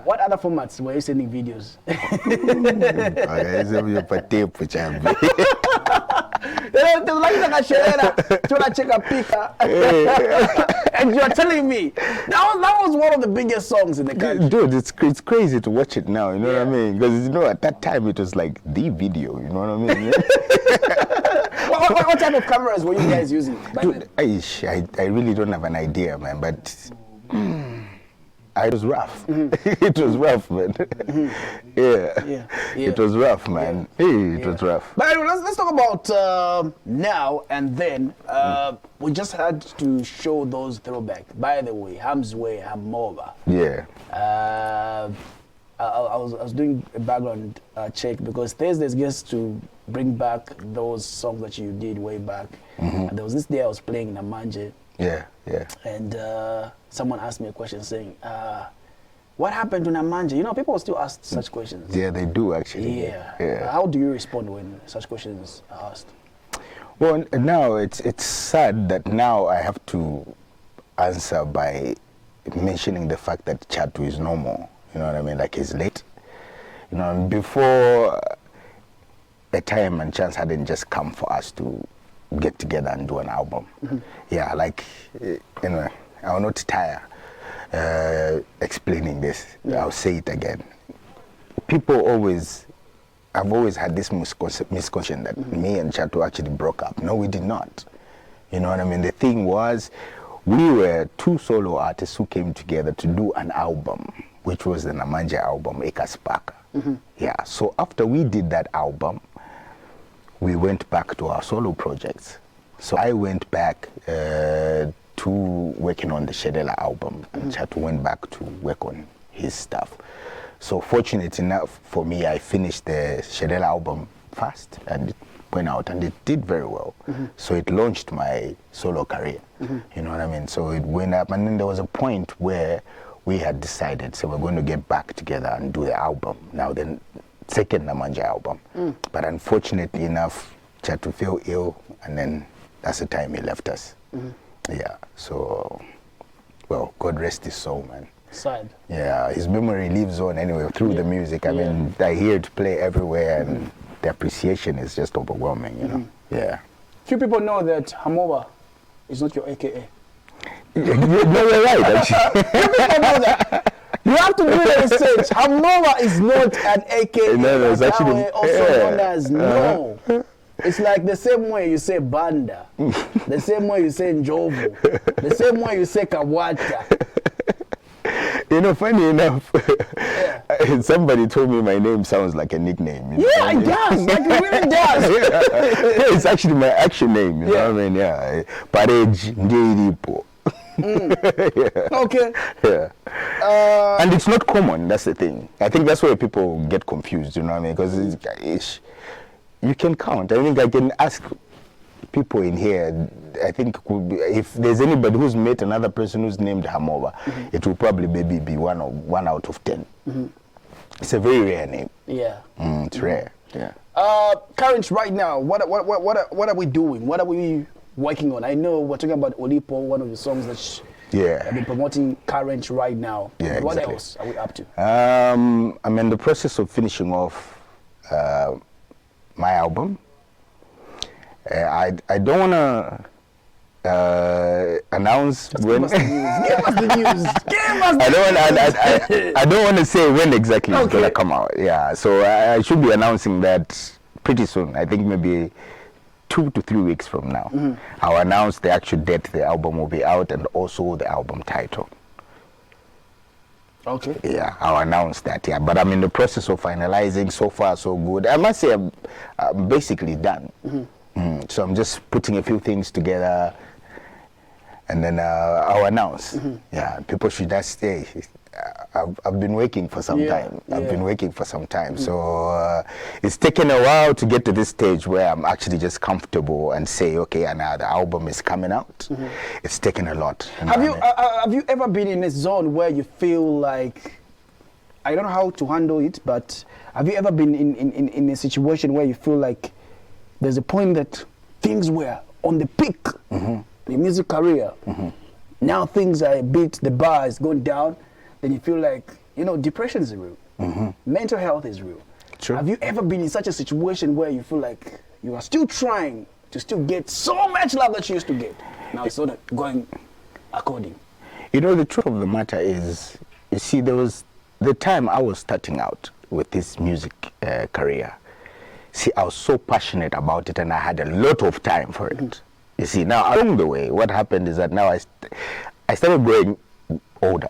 What other formats were you sending videos? And you're telling me that was one of the biggest songs in the country. Dude, it's crazy to watch it now, you know what I mean? Because, at that time it was like the video, you know what I mean? What type of cameras were you guys using back Dude, then? I really don't have an idea, man, but it was rough. It was rough, man. Yeah. It was rough, man. It was rough. But anyway, let's talk about now and then. We just had to show those throwbacks. By the way, Ham's Way, Hamoba. Yeah. I was doing a background check because Thursdays gets to bring back those songs that you did way back. And there was this day I was playing Namanje. Yeah. And someone asked me a question saying, what happened to Namanje? People still ask such questions. Yeah, they do actually. Yeah. How do you respond when such questions are asked? Well, now it's sad that now I have to answer by mentioning the fact that Chatu is no more. You know what I mean? Like he's late. Before a time and chance hadn't just come for us to get together and do an album. Yeah, like, I will not tire explaining this. I'll say it again. I've always had this misconception that me and Chatu actually broke up. No, we did not. You know what I mean? The thing was, we were two solo artists who came together to do an album, which was the Namanje album, Eka Sparka. Yeah, so after we did that album, we went back to our solo projects. So I went back to working on the Shedela album, and Chatu went back to work on his stuff. So fortunate enough for me, I finished the Shedela album fast, and it went out, and it did very well. So it launched my solo career, you know what I mean? So it went up, and then there was a point where we had decided, so we're going to get back together and do the album. Now then, second Namanje album. But unfortunately enough, Chatu fell ill, and then that's the time he left us. Yeah, so, well, God rest his soul, man. Sad. Yeah, his memory lives on anyway through the music. I mean, I hear it play everywhere, and the appreciation is just overwhelming, you know? Yeah. Few people know that Hamoba is not your AKA. No, you're right, actually. Few people know that. You have to do the research. Hamoba is not an AKA. No, it's actually also known as no. It's like the same way you say Banda, the same way you say Njovu, the same way you say Kawata. Funny enough, somebody told me my name sounds like a nickname. Yeah, it does. Like it really does. Yeah, it's actually my actual name. You know what I mean? Yeah. Parej Ndiripo. Okay. Yeah. And it's not common. That's the thing. I think that's where people get confused. You know what I mean? Because you can count. I think I can ask people in here. I think if there's anybody who's met another person who's named Hamoba, it will probably maybe be one out of 10. It's a very rare name. Yeah. It's rare. Yeah. Current right now, what are we doing? What are we working on? I know we're talking about Olipo, one of the songs that I've been promoting current right now. Yeah, what exactly. else are we up to? I'm in the process of finishing off my album. I don't want to announce when. Give us the news. Give us the news. I don't want to say when exactly it's gonna come out. Yeah, so I should be announcing that pretty soon. I think maybe 2 to 3 weeks from now. I'll announce the actual date the album will be out, and also the album title. Okay. Yeah, I'll announce that. Yeah, but I'm in the process of finalizing. So far, so good. I must say, I'm basically done. So I'm just putting a few things together, and then I'll announce. Yeah, people should just stay. I've been waiting for some time. I've been waiting for some time. So it's taken a while to get to this stage where I'm actually just comfortable and say, okay, and now the album is coming out. It's taken a lot. Have you ever been in a zone where you feel like, I don't know how to handle it, but have you ever been in a situation where you feel like there's a point that things were on the peak, the music career. Now things are a bit, the bar is going down, then you feel like you know, depression is real. Mental health is real. True. Have you ever been in such a situation where you feel like you are still trying to still get so much love that you used to get? Now it's not going according. You know, the truth of the matter is, you see, there was the time I was starting out with this music career. See, I was so passionate about it and I had a lot of time for it. You see, now along the way, what happened is that now I started growing older.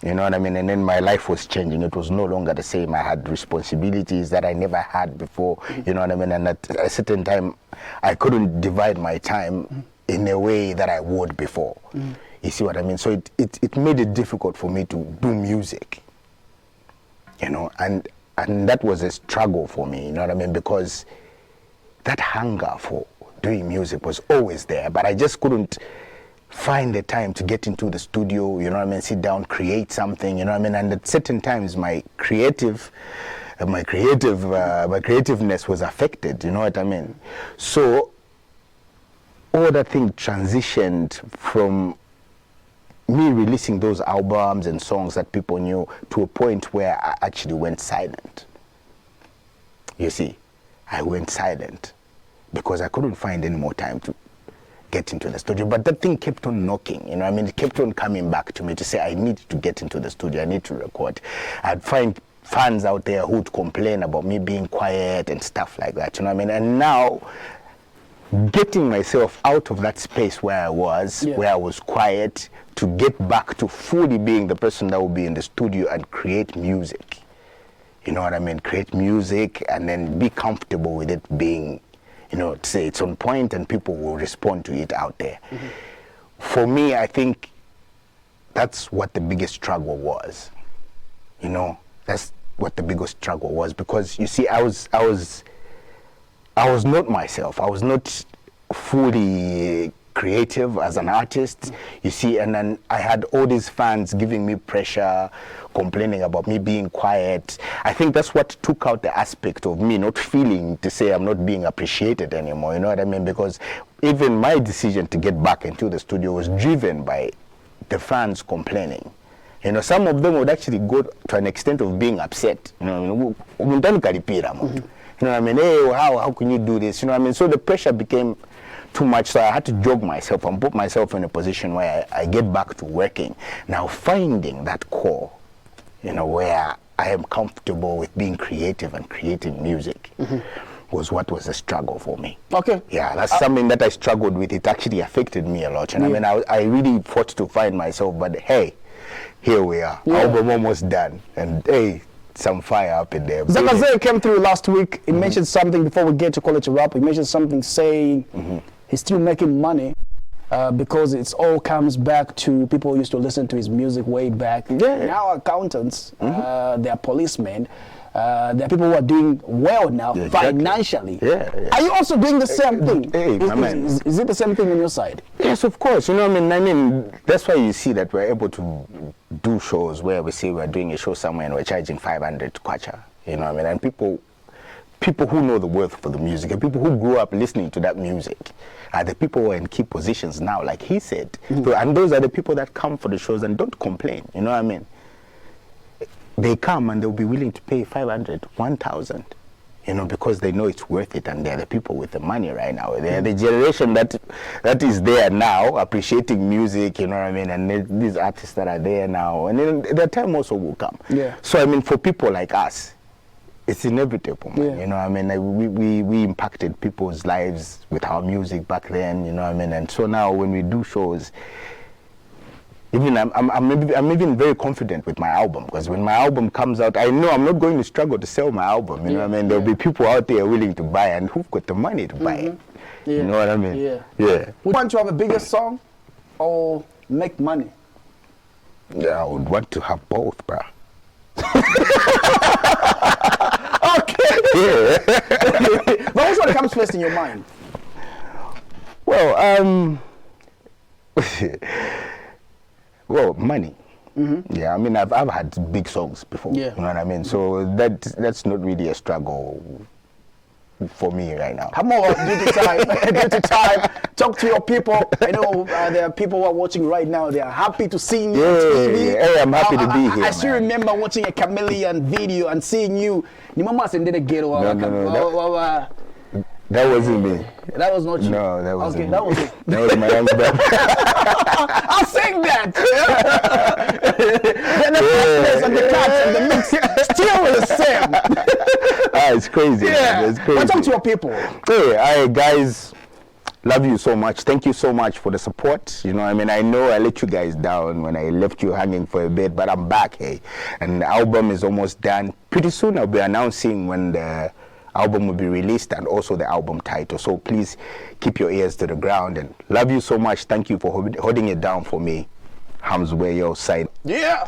You know what I mean? And then my life was changing. It was no longer the same. I had responsibilities that I never had before. You know what I mean? And at a certain time, I couldn't divide my time in a way that I would before. You see what I mean? So it made it difficult for me to do music. You know, and that was a struggle for me. You know what I mean? Because that hunger for doing music was always there, but I just couldn't find the time to get into the studio, you know what I mean, sit down, create something, you know what I mean, and at certain times my creativeness was affected, you know what I mean. So all that thing transitioned from me releasing those albums and songs that people knew to a point where I actually went silent. You see, I went silent because I couldn't find any more time to get into the studio. But that thing kept on knocking, you know what I mean? It kept on coming back to me to say, I need to get into the studio, I need to record. I'd find fans out there who'd complain about me being quiet and stuff like that, you know what I mean? And now, getting myself out of that space where I was, where I was quiet, to get back to fully being the person that will be in the studio and create music. You know what I mean? Create music and then be comfortable with it being, you know, say it's on point and people will respond to it out there. For me, I think that's what the biggest struggle was. You know, that's what the biggest struggle was, because you see, I was not myself. I was not fully creative as an artist, you see, and then I had all these fans giving me pressure, complaining about me being quiet. I think that's what took out the aspect of me not feeling to say I'm not being appreciated anymore, you know what I mean? Because even my decision to get back into the studio was driven by the fans complaining. You know, some of them would actually go to an extent of being upset. You know what I mean? You know what I mean? Hey, how can you do this? You know what I mean? So the pressure became too much, so I had to jog myself and put myself in a position where I get back to working. Now finding that core, you know, where I am comfortable with being creative and creating music was what was a struggle for me. Okay. Yeah, that's something that I struggled with. It actually affected me a lot. And I mean, I really fought to find myself, but hey, here we are. Album almost done. And hey, some fire up in there. Zakaze came through last week. He mentioned something before we get to College Rap. He mentioned something saying he's still making money because it all comes back to people who used to listen to his music way back. Now accountants, they are policemen. There are people who are doing well now financially. Are you also doing the same thing? Hey, is it the same thing on your side? Yes, of course. You know, I mean, that's why you see that we're able to do shows where we say we're doing a show somewhere and we're charging 500 kwacha. You know what I mean? And people who know the worth for the music and people who grew up listening to that music are the people who are in key positions now, like he said. So, and those are the people that come for the shows and don't complain. You know what I mean? They come and they'll be willing to pay 500, 1,000, you know, because they know it's worth it, and they're the people with the money right now. They're the generation that is there now, appreciating music, you know what I mean, and these artists that are there now, and then the time also will come. So, I mean, for people like us, it's inevitable, man. You know what I mean? Like, we impacted people's lives with our music back then, you know what I mean, and so now when we do shows, even I'm even very confident with my album, because when my album comes out, I know I'm not going to struggle to sell my album. You know what I mean? There'll be people out there willing to buy, and who've got the money to buy it. You know what I mean? Would you want to have a bigger song or make money? Yeah, I would want to have both, bro. But which one comes first in your mind? Well, well, money. Yeah, I mean, I've had big songs before. You know what I mean? So that's not really a struggle for me right now. Hamoba, due to time, due to time, talk to your people. I know there are people who are watching right now. They are happy to see you. Hey, I'm happy to be here. I still remember watching a chameleon video and seeing you. Nimama sending a ghetto. No. That wasn't me. That was not you. No, that wasn't me. That was it. That was my young brother. I'll sing that. Then the fastness and the cuts and the mix still the same. It's crazy. Yeah. Man. It's crazy. But talk to your people. Hey, guys, love you so much. Thank you so much for the support. You know, I mean, I know I let you guys down when I left you hanging for a bit, but I'm back, hey. And the album is almost done. Pretty soon I'll be announcing when the album will be released and also the album title. So please keep your ears to the ground and love you so much. Thank you for holding it down for me. Hams, where your side. Yeah.